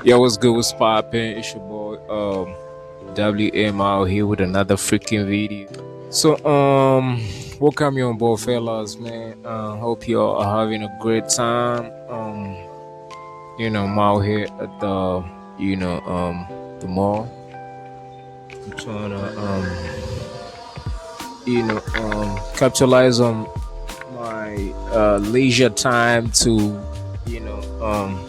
Yo, what's good? What's poppin'? It's your boy, WM out here with another freaking video. Welcome you on board, fellas, man. Hope you all are having a great time. I'm out here at the mall. I'm trying to, capitalize on my leisure time to, you know,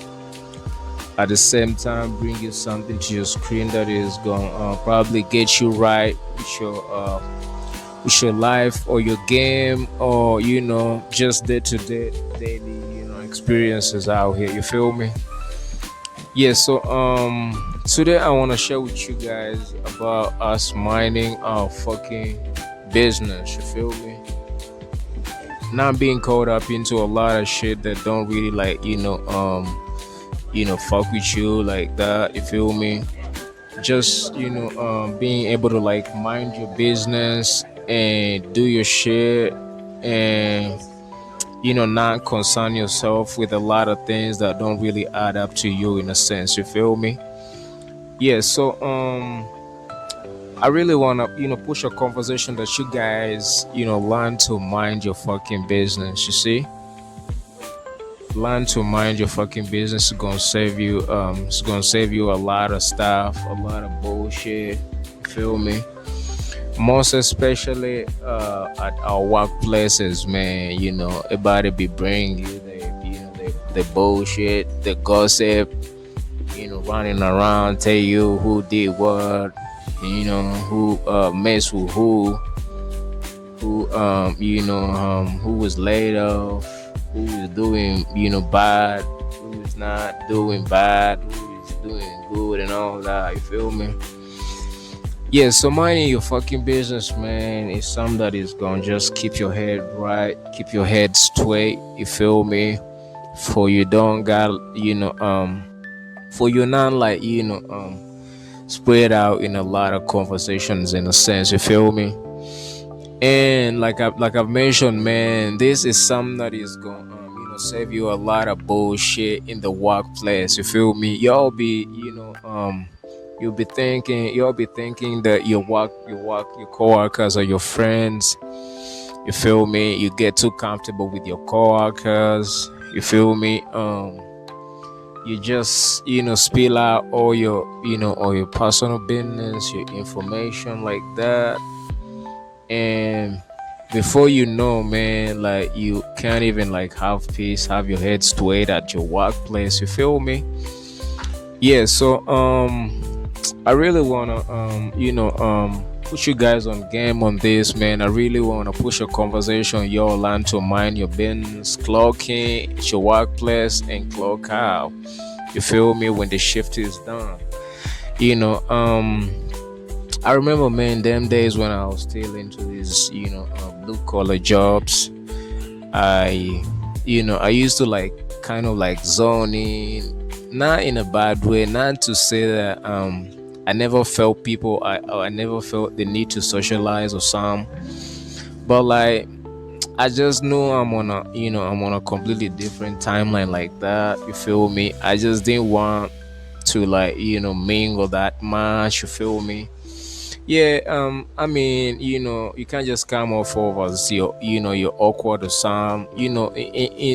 at the same time bring you something to your screen that is going to probably get you right with your life or your game, or just day to day daily experiences out here. You feel me? Yeah. Today I want to share with you guys about us minding our fucking business. You feel me? Not being caught up into a lot of shit that don't really fuck with you like that. You feel me? Just being able to like mind your business and do your shit, and not concern yourself with a lot of things that don't really add up to you in a sense. You feel me? Yeah. I really want to push a conversation that you guys learn to mind your fucking business. You see, learn to mind your fucking business. It's gonna save you a lot of stuff, a lot of bullshit. You feel me? Most especially at our workplaces, man. Everybody be bringing you the bullshit, the gossip, running around, tell you who did what, who messed with who was laid off, who is doing bad, who is not doing bad, who is doing good, and all that. You feel me? Yeah. So minding your fucking business, man, is something that is gonna just keep your head right, keep your head straight. You feel me? For you don't got for you not spread out in a lot of conversations in a sense. You feel me? And like I've mentioned, man, this is something that is going save you a lot of bullshit in the workplace. You feel me? You'll be thinking that your coworkers or your friends. You feel me? You get too comfortable with your coworkers. You feel me? You just spill out all your personal business, your information like that, and before you know, man, like you can't even like have peace, have your head straight at your workplace. You feel me? Yeah. I really wanna put you guys on game on this, man. I really wanna push a conversation. Y'all learn to mind your business, clock in at your workplace and clock out. You feel me? When the shift is done, you know um I remember, man, them days when I was still into these, blue collar jobs. I used to like kind of like zone in, not in a bad way. Not to say that I never felt people. I never felt the need to socialize or some, but like I just knew I'm on a completely different timeline like that. You feel me? I just didn't want to like mingle that much. You feel me? Yeah, I mean, you can't just come off of as you're awkward or some, in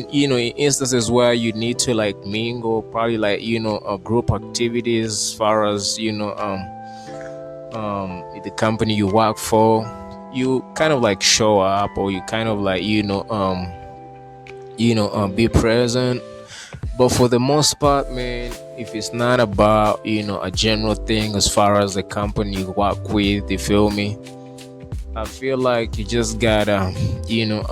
instances where you need to like mingle, probably like a group activities, as far as the company you work for, you kind of like show up, or you kind of like be present. But for the most part, man, if it's not about a general thing as far as the company you work with, you feel me? I feel like you just gotta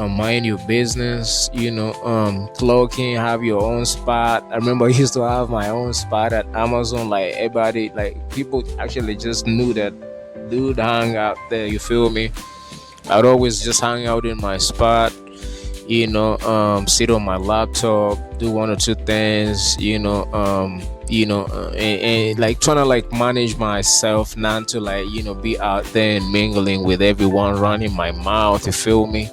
mind your business. Clock in, have your own spot. I remember I used to have my own spot at Amazon. Like everybody, like people actually just knew that dude hung out there. You feel me? I'd always just hang out in my spot, sit on my laptop, do one or two things, and like trying to like manage myself not to like be out there and mingling with everyone, running my mouth. You feel me?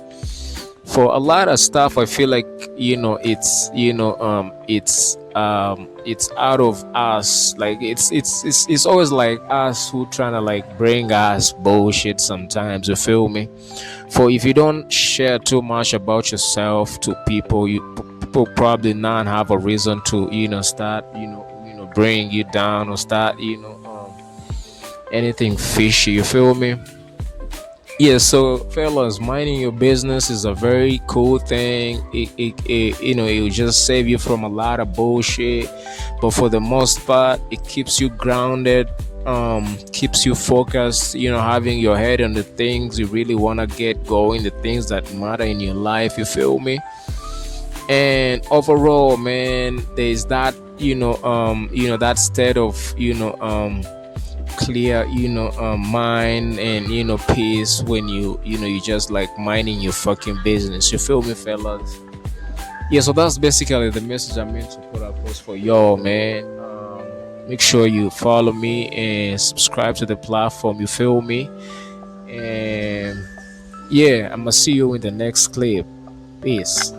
For a lot of stuff, I feel like it's it's out of us. Like it's always like us who trying to like bring us bullshit sometimes, you feel me? For if you don't share too much about yourself to people, people probably not have a reason to start bring you down, or start anything fishy, you feel me? Yeah, so fellas, minding your business is a very cool thing. It will just save you from a lot of bullshit, but for the most part, it keeps you grounded, keeps you focused. Having your head on the things you really want to get going, the things that matter in your life. You feel me? And overall, man, there's that that state of clear mind and peace when you just like minding your fucking business, you feel me, fellas? Yeah, so that's basically the message I meant to put across for y'all, man. Make sure you follow me and subscribe to the platform, you feel me? And yeah, I'm gonna see you in the next clip. Peace.